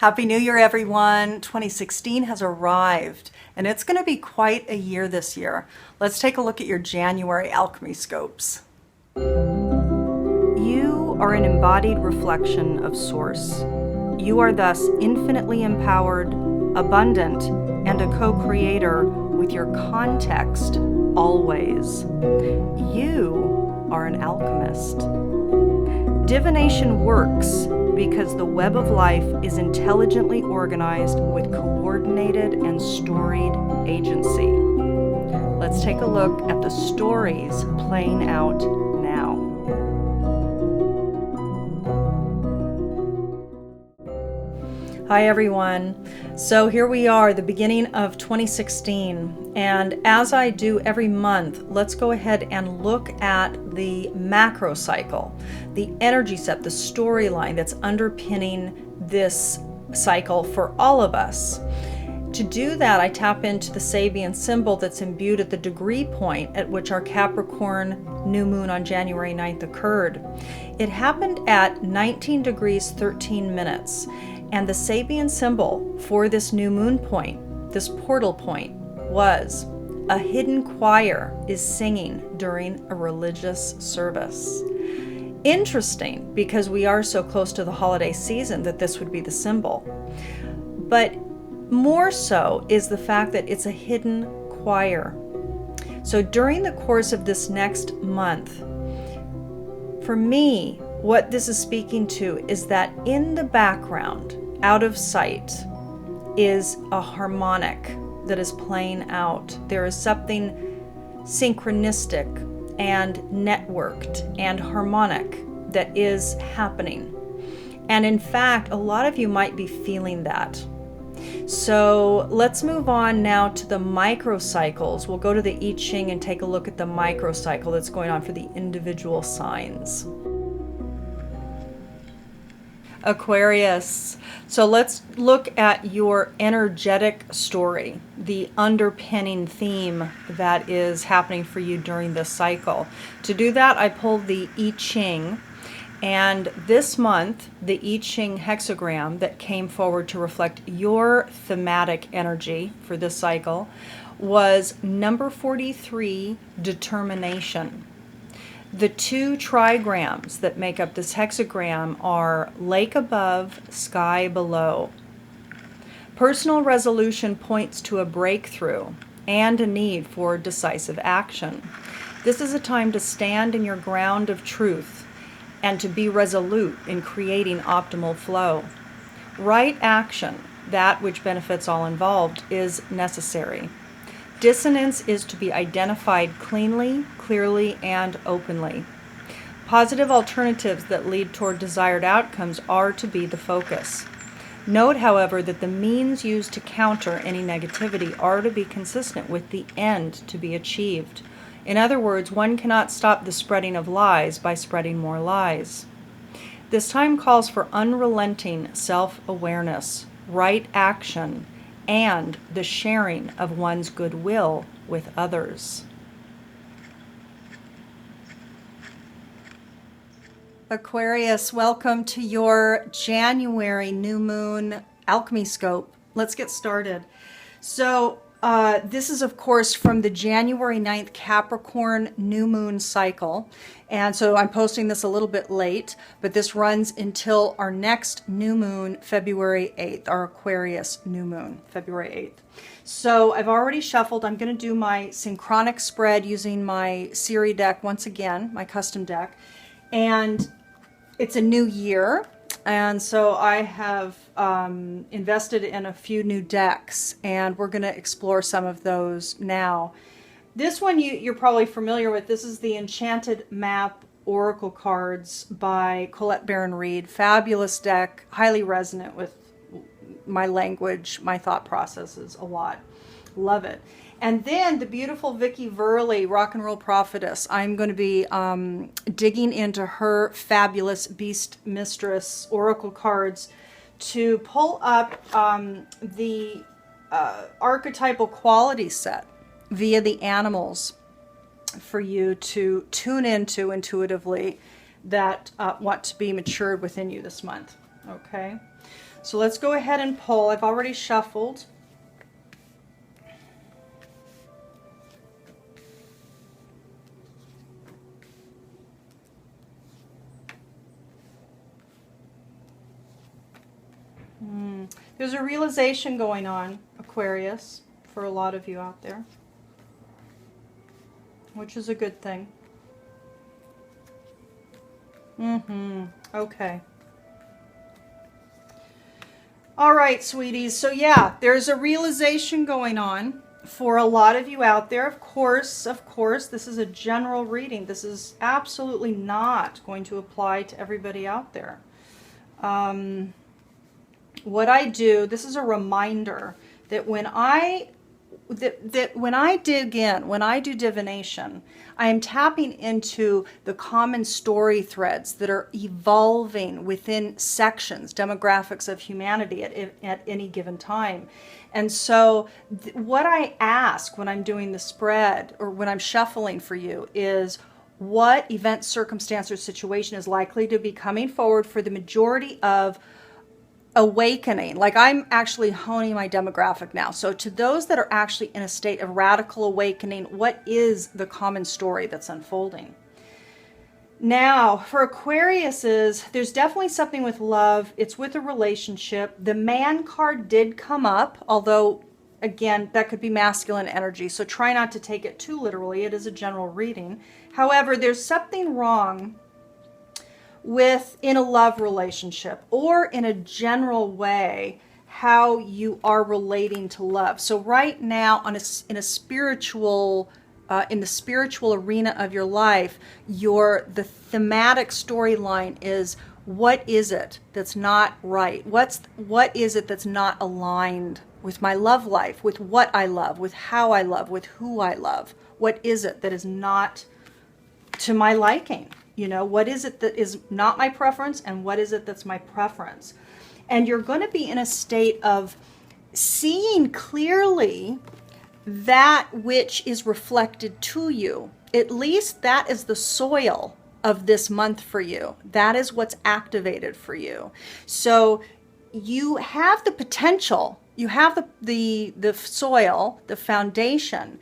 Happy New Year, everyone. 2016 has arrived, and it's going to be quite a year this year. Let's take a look at your January alchemy scopes. You are an embodied reflection of Source. You are thus infinitely empowered, abundant, and a co-creator with your context always. You are an alchemist. Divination works because the web of life is intelligently organized with coordinated and storied agency. Let's take a look at the stories playing out now. Hi everyone. So here we are, the beginning of 2016, and as I do every month, let's go ahead and look at the macro cycle, the energy set, the storyline that's underpinning this cycle for all of us. To do that, I tap into the Sabian symbol that's imbued at the degree point at which our Capricorn new moon on January 9th occurred. It happened at 19 degrees 13 minutes. And the Sabian symbol for this new moon point, this portal point, was a hidden choir is singing during a religious service. Interesting, because we are so close to the holiday season that this would be the symbol. But more so is the fact that it's a hidden choir. So during the course of this next month, for me, what this is speaking to is that in the background, out of sight, is a harmonic that is playing out. There is something synchronistic and networked and harmonic that is happening. And in fact, a lot of you might be feeling that. So let's move on now to the microcycles. We'll go to the I Ching and take a look at the microcycle that's going on for the individual signs. Aquarius. So let's look at your energetic story, the underpinning theme that is happening for you during this cycle. To do that, I pulled the I Ching, and this month, the I Ching hexagram that came forward to reflect your thematic energy for this cycle was number 43, determination. The two trigrams that make up this hexagram are lake above, sky below. Personal resolution points to a breakthrough and a need for decisive action. This is a time to stand in your ground of truth and to be resolute in creating optimal flow. Right action, that which benefits all involved, is necessary. Dissonance is to be identified cleanly, clearly, and openly. Positive alternatives that lead toward desired outcomes are to be the focus. Note, however, that the means used to counter any negativity are to be consistent with the end to be achieved. In other words, one cannot stop the spreading of lies by spreading more lies. This time calls for unrelenting self-awareness, right action, and the sharing of one's goodwill with others. Aquarius, welcome to your January new moon alchemy scope. Let's get started. So this is, of course, from the January 9th Capricorn new moon cycle. And so I'm posting this a little bit late, but this runs until our next new moon, February 8th, our Aquarius new moon, February 8th. So I've already shuffled. I'm going to do my synchronic spread using my Siri deck once again, my custom deck. And it's a new year. And so I have invested in a few new decks, and we're going to explore some of those now. This one you're probably familiar with. This is the Enchanted Map Oracle cards by Colette Baron-Reid. Fabulous deck, highly resonant with my language, my thought processes a lot. Love it. And then the beautiful Vicki Verley, Rock and Roll Prophetess. I'm going to be digging into her fabulous Beast Mistress Oracle cards to pull up the archetypal quality set via the animals for you to tune into intuitively that want to be matured within you this month. Okay. So let's go ahead and pull. I've already shuffled. There's a realization going on, Aquarius, for a lot of you out there, which is a good thing. Okay. All right, sweeties. So yeah, there's a realization going on for a lot of you out there. Of course, this is a general reading. This is absolutely not going to apply to everybody out there. What I do, this is a reminder that when I dig in, when I do divination, I am tapping into the common story threads that are evolving within sections, demographics of humanity at any given time. And so what I ask when I'm doing the spread or when I'm shuffling for you is what event, circumstance, or situation is likely to be coming forward for the majority of awakening. Like, I'm actually honing my demographic now. So to those that are actually in a state of radical awakening, what is the common story that's unfolding? Now, for Aquariuses, there's definitely something with love. It's with a relationship. The Man card did come up, although, again, that could be masculine energy. So try not to take it too literally. It is a general reading. However, there's something wrong in a love relationship or in a general way how you are relating to love. So right now in the spiritual arena of your life, the thematic storyline is, what is it that's not right? What is it that's not aligned with my love life, with what I love, with how I love, with who I love? What is it that is not to my liking? You know, what is it that is not my preference, and what is it that's my preference? And you're going to be in a state of seeing clearly that which is reflected to you. At least that is the soil of this month for you. That is what's activated for you. So you have the potential, you have the soil, the foundation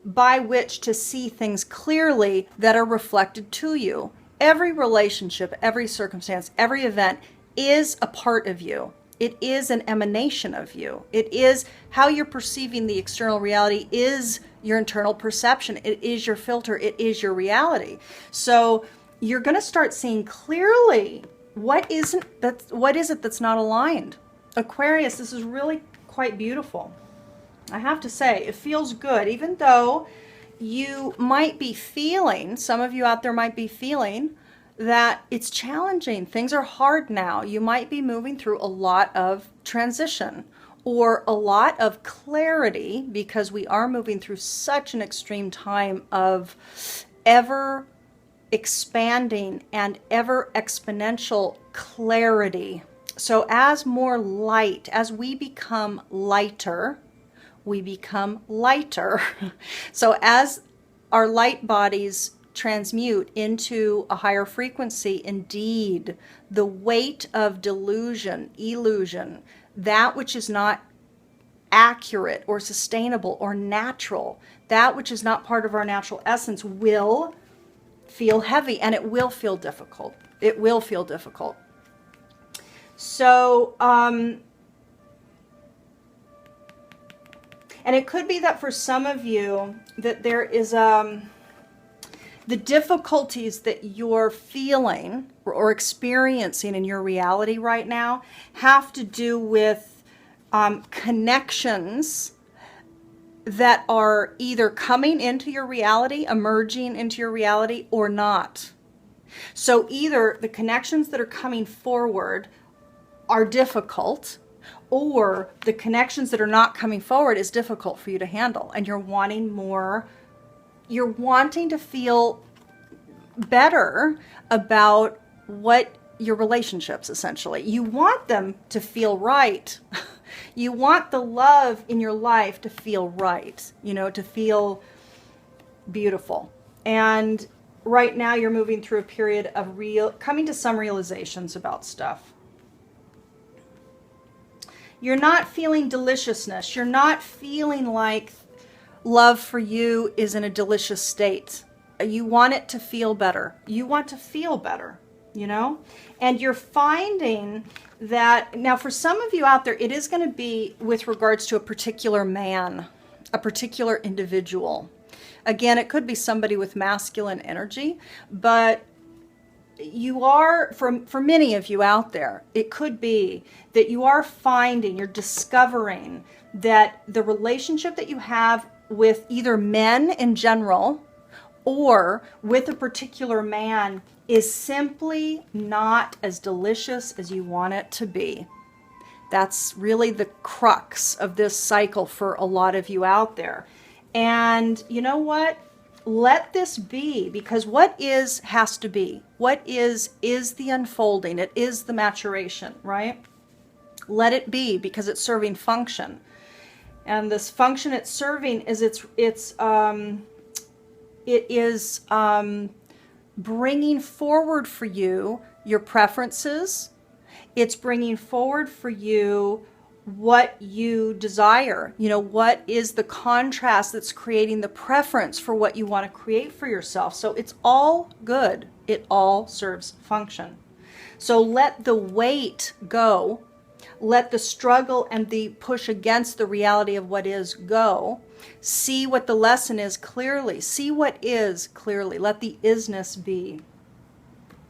by which to see things clearly that are reflected to you. Every relationship, every circumstance, every event is a part of you. It is an emanation of you. It is how you're perceiving the external reality, is your internal perception. It is your filter. It is your reality. So you're going to start seeing clearly what is it that's not aligned. Aquarius, this is really quite beautiful. I have to say, it feels good, even though you might be feeling, some of you out there might be feeling that it's challenging. Things are hard now. You might be moving through a lot of transition or a lot of clarity, because we are moving through such an extreme time of ever expanding and ever exponential clarity. So as more light, as we become lighter, we become lighter. So as our light bodies transmute into a higher frequency, indeed, the weight of delusion, illusion, that which is not accurate or sustainable or natural, that which is not part of our natural essence, will feel heavy, and it will feel difficult. It will feel difficult. So, and it could be that for some of you that there is the difficulties that you're feeling or experiencing in your reality right now have to do with connections that are either coming into your reality, emerging into your reality, or not. So either the connections that are coming forward are difficult, or the connections that are not coming forward is difficult for you to handle, and you're wanting more, you're wanting to feel better about what your relationships, essentially. You want them to feel right. You want the love in your life to feel right, you know, to feel beautiful. And right now you're moving through a period of coming to some realizations about stuff. You're not feeling deliciousness. You're not feeling like love for you is in a delicious state. You want it to feel better. You want to feel better, you know? And you're finding that, now for some of you out there, it is going to be with regards to a particular man, a particular individual. Again, it could be somebody with masculine energy, but you are, for many of you out there, it could be that you are finding, you're discovering that the relationship that you have with either men in general or with a particular man is simply not as delicious as you want it to be. That's really the crux of this cycle for a lot of you out there. And you know what? Let this be, because what is has to be. What is the unfolding. It is the maturation, right? Let it be, because it's serving function. And this function it's serving is it is bringing forward for you your preferences. It's bringing forward for you what you desire. You know, what is the contrast that's creating the preference for what you want to create for yourself. So it's all good. It all serves function. So let the weight go. Let the struggle and the push against the reality of what is go. See what the lesson is clearly. See what is clearly. Let the isness be.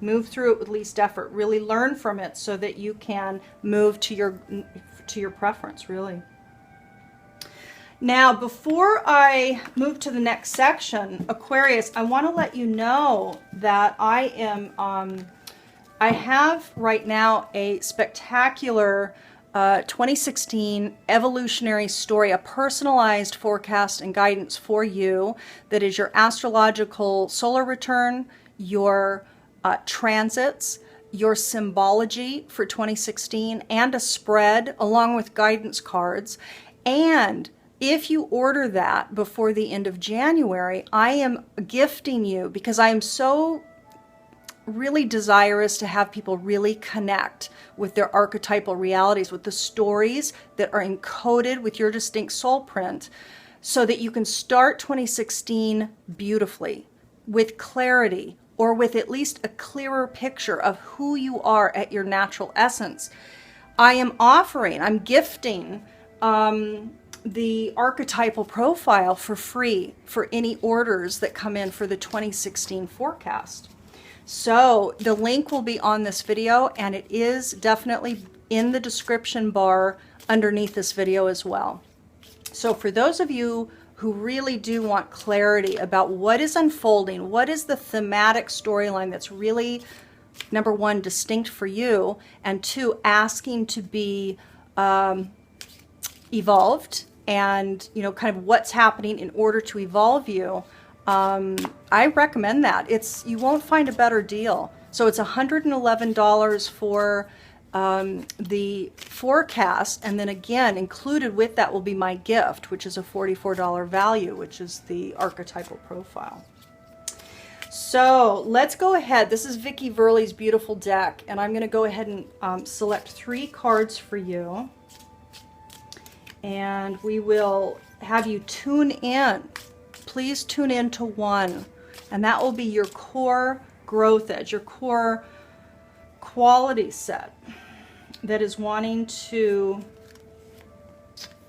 Move through it with least effort. Really learn from it so that you can move to your preference, really. Now, before I move to the next section, Aquarius, I want to let you know that I have right now a spectacular 2016 evolutionary story, a personalized forecast and guidance for you that is your astrological solar return, your transits, your symbology for 2016, and a spread along with guidance cards. And if you order that before the end of January, I am gifting you, because I am so really desirous to have people really connect with their archetypal realities, with the stories that are encoded with your distinct soul print, so that you can start 2016 beautifully, with clarity, or with at least a clearer picture of who you are at your natural essence. I'm gifting the archetypal profile for free for any orders that come in for the 2016 forecast. So the link will be on this video, and it is definitely in the description bar underneath this video as well. So for those of you who really do want clarity about what is unfolding, what is the thematic storyline that's really, number one, distinct for you, and two, asking to be evolved, and you know, kind of what's happening in order to evolve you, I recommend that. You won't find a better deal. So it's $111 for the forecast, and then again included with that will be my gift, which is a $44 value, which is the archetypal profile. So let's go ahead. This is Vicki Verley's beautiful deck, and I'm going to go ahead and select 3 cards for you, and we will have you tune in. Please tune in to one, and that will be your core growth edge, your core quality set that is wanting to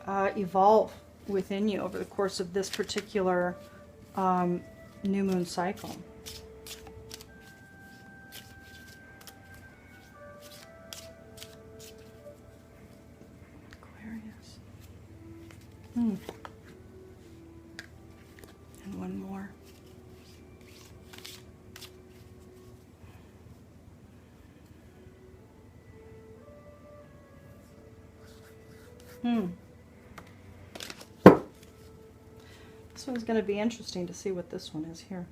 evolve within you over the course of this particular new moon cycle. Aquarius. And one more. This one's going to be interesting to see what this one is here.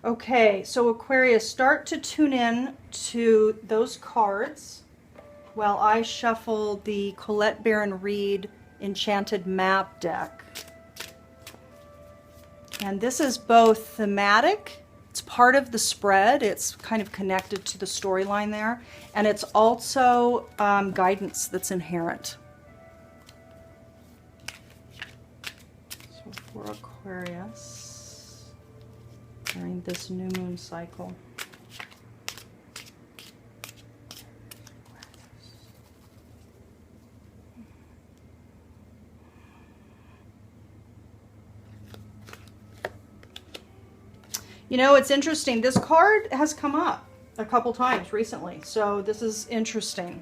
Okay, so Aquarius, start to tune in to those cards while I shuffle the Colette Baron Reid Enchanted Map deck. And this is both thematic, it's part of the spread, it's kind of connected to the storyline there, and it's also guidance that's inherent. for Aquarius during this new moon cycle. You know, it's interesting. This card has come up a couple times recently, so this is interesting.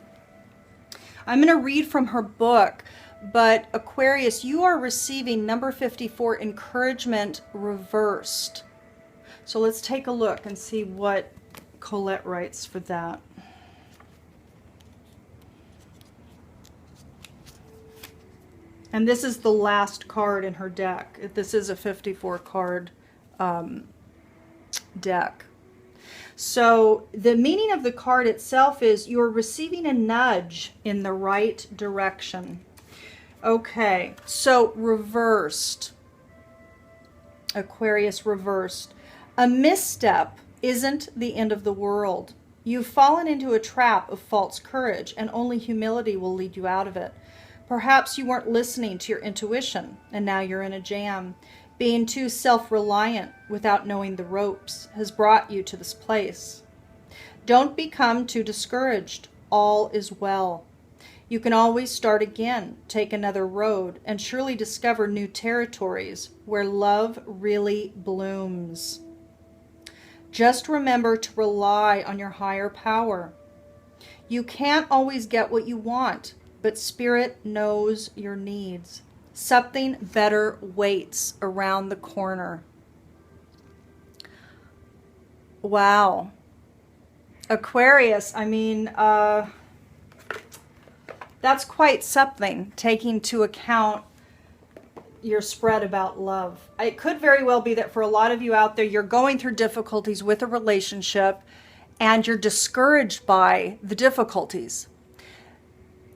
I'm going to read from her book, but Aquarius, you are receiving number 54, encouragement reversed. So let's take a look and see what Colette writes for that. And this is the last card in her deck. This is a 54 card deck. So the meaning of the card itself is you're receiving a nudge in the right direction. Okay, so reversed. Aquarius reversed. A misstep isn't the end of the world. You've fallen into a trap of false courage, and only humility will lead you out of it. Perhaps you weren't listening to your intuition, and now you're in a jam. Being too self-reliant without knowing the ropes has brought you to this place. Don't become too discouraged. All is well. You can always start again, take another road, and surely discover new territories where love really blooms. Just remember to rely on your higher power. You can't always get what you want, but Spirit knows your needs. Something better waits around the corner. Wow. Aquarius, I mean, that's quite something, taking into account your spread about love. It could very well be that for a lot of you out there, you're going through difficulties with a relationship and you're discouraged by the difficulties.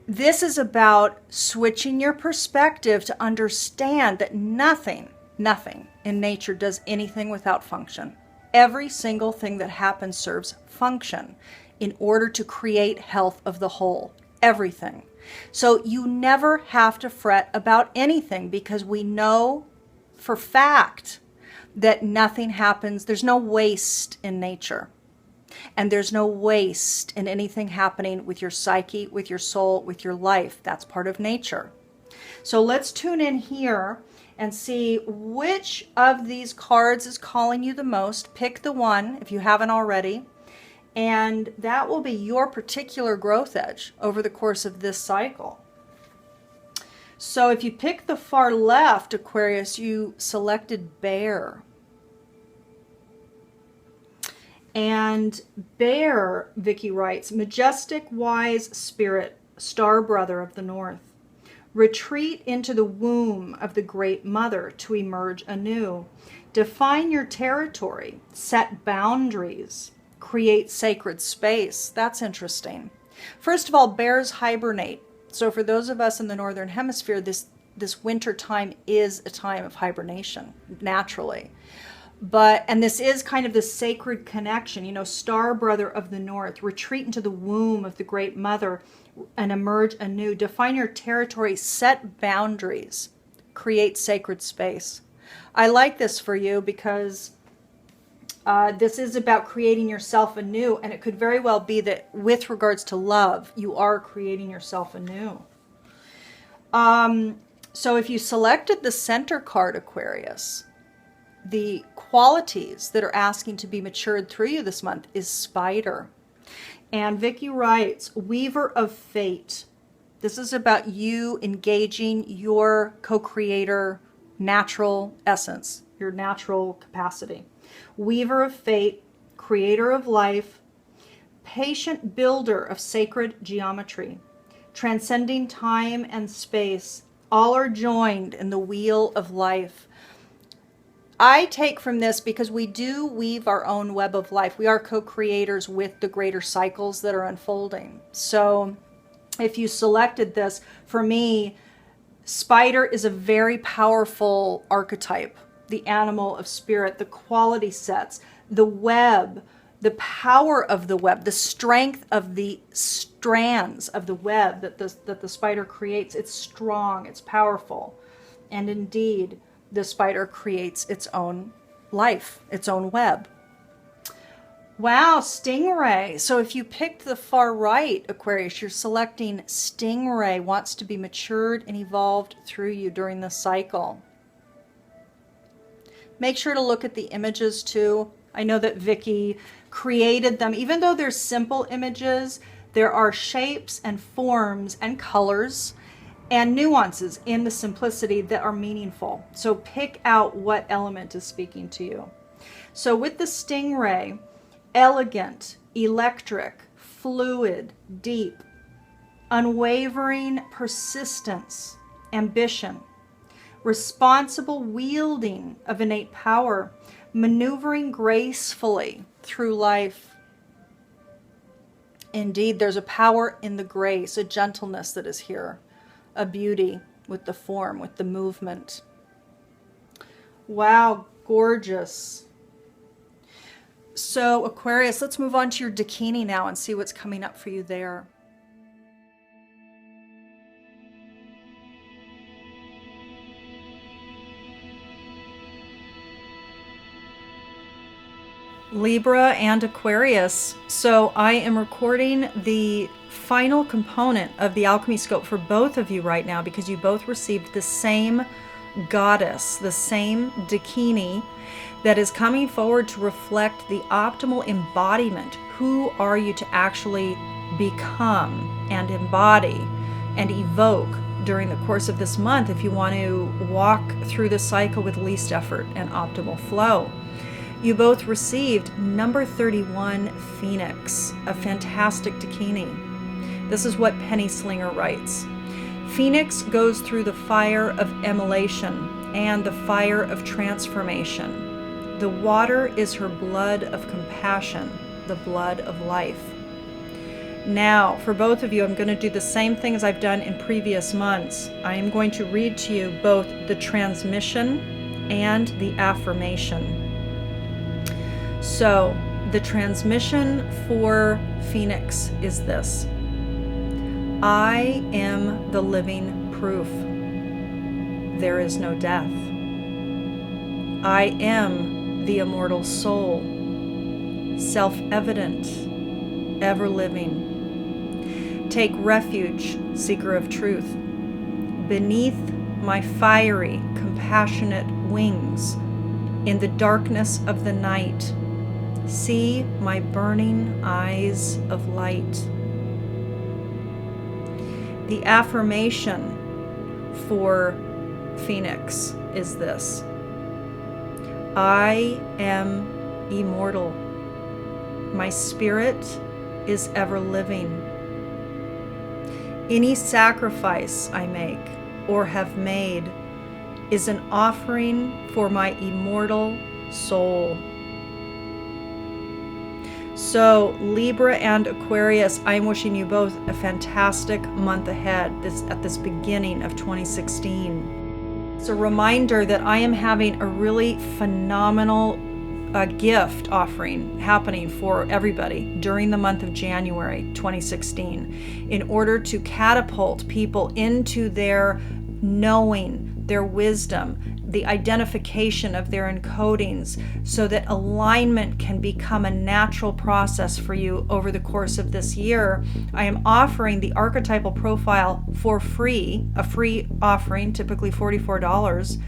This is about switching your perspective to understand that nothing in nature does anything without function. Every single thing that happens serves function in order to create health of the whole. Everything. So you never have to fret about anything because we know for fact that nothing happens. There's no waste in nature. And there's no waste in anything happening with your psyche, with your soul, with your life. That's part of nature. So let's tune in here and see which of these cards is calling you the most. Pick the one if you haven't already. And that will be your particular growth edge over the course of this cycle. So if you pick the far left, Aquarius, you selected Bear. And Bear, Vicky writes, majestic, wise spirit, star brother of the north. Retreat into the womb of the great mother to emerge anew. Define your territory, set boundaries, create sacred space. That's interesting. First of all, bears hibernate. So for those of us in the northern hemisphere, this winter time is a time of hibernation, naturally. And this is kind of the sacred connection, you know, star brother of the north, retreat into the womb of the great mother and emerge anew. Define your territory, set boundaries, create sacred space. I like this for you because this is about creating yourself anew, and it could very well be that with regards to love, you are creating yourself anew. So if you selected the center card, Aquarius, the qualities that are asking to be matured through you this month is Spider. And Vicky writes, Weaver of Fate. This is about you engaging your co-creator natural essence, your natural capacity. Weaver of Fate, creator of life, patient builder of sacred geometry, transcending time and space. All are joined in the wheel of life. I take from this because we do weave our own web of life. We are co-creators with the greater cycles that are unfolding. So if you selected this, for me, Spider is a very powerful archetype. The animal of spirit, the quality sets, the web, the power of the web, the strength of the strands of the web that the spider creates. It's strong, it's powerful. And indeed, the spider creates its own life, its own web. Wow, stingray. So if you picked the far right, Aquarius, you're selecting stingray, wants to be matured and evolved through you during the cycle. Make sure to look at the images too. I know that Vicky created them. Even though they're simple images, there are shapes and forms and colors and nuances in the simplicity that are meaningful. So pick out what element is speaking to you. So with the stingray, elegant, electric, fluid, deep, unwavering persistence, ambition, responsible wielding of innate power, maneuvering gracefully through life. Indeed, there's a power in the grace, a gentleness that is here, a beauty with the form, with the movement. Wow, gorgeous. So Aquarius, let's move on to your Dakini now and see what's coming up for you there. Libra and Aquarius. So I am recording the final component of the alchemy scope for both of you right now because you both received the same goddess, the same Dakini that is coming forward to reflect the optimal embodiment. Who are you to actually become and embody and evoke during the course of this month if you want to walk through the cycle with least effort and optimal flow? You both received number 31, Phoenix, a fantastic Dakini. This is what Penny Slinger writes. Phoenix goes through the fire of immolation and the fire of transformation. The water is her blood of compassion, the blood of life. Now, for both of you, I'm going to do the same thing as I've done in previous months. I am going to read to you both the transmission and the affirmation. So, the transmission for Phoenix is this. I am the living proof. There is no death. I am the immortal soul, self-evident, ever-living. Take refuge, seeker of truth. Beneath my fiery, compassionate wings, in the darkness of the night, see my burning eyes of light. The affirmation for Phoenix is this. I am immortal. My spirit is ever living. Any sacrifice I make or have made is an offering for my immortal soul. So Libra and Aquarius, I'm wishing you both a fantastic month ahead at this beginning of 2016. It's a reminder that I am having a really phenomenal gift offering happening for everybody during the month of January 2016 in order to catapult people into their knowing, their wisdom, the identification of their encodings so that alignment can become a natural process for you over the course of this year. I am offering the archetypal profile for free, a free offering, typically $44,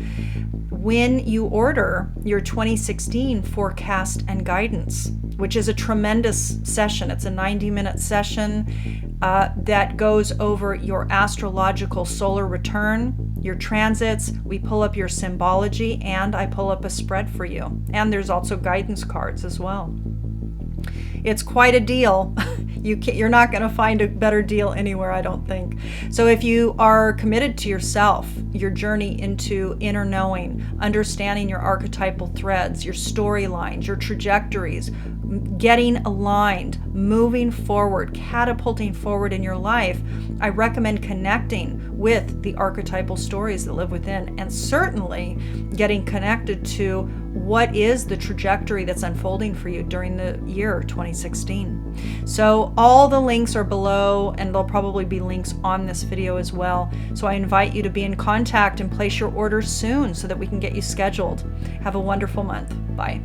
when you order your 2016 forecast and guidance, which is a tremendous session. It's a 90-minute session that goes over your astrological solar return, your transits. We pull up your symbology, and I pull up a spread for you. And there's also guidance cards as well. It's quite a deal. You're not going to find a better deal anywhere, I don't think. So if you are committed to yourself, your journey into inner knowing, understanding your archetypal threads, your storylines, your trajectories, getting aligned, moving forward, catapulting forward in your life, I recommend connecting with the archetypal stories that live within, and certainly getting connected to what is the trajectory that's unfolding for you during the year 2016. So all the links are below, and there'll probably be links on this video as well. So I invite you to be in contact and place your orders soon so that we can get you scheduled. Have a wonderful month. Bye.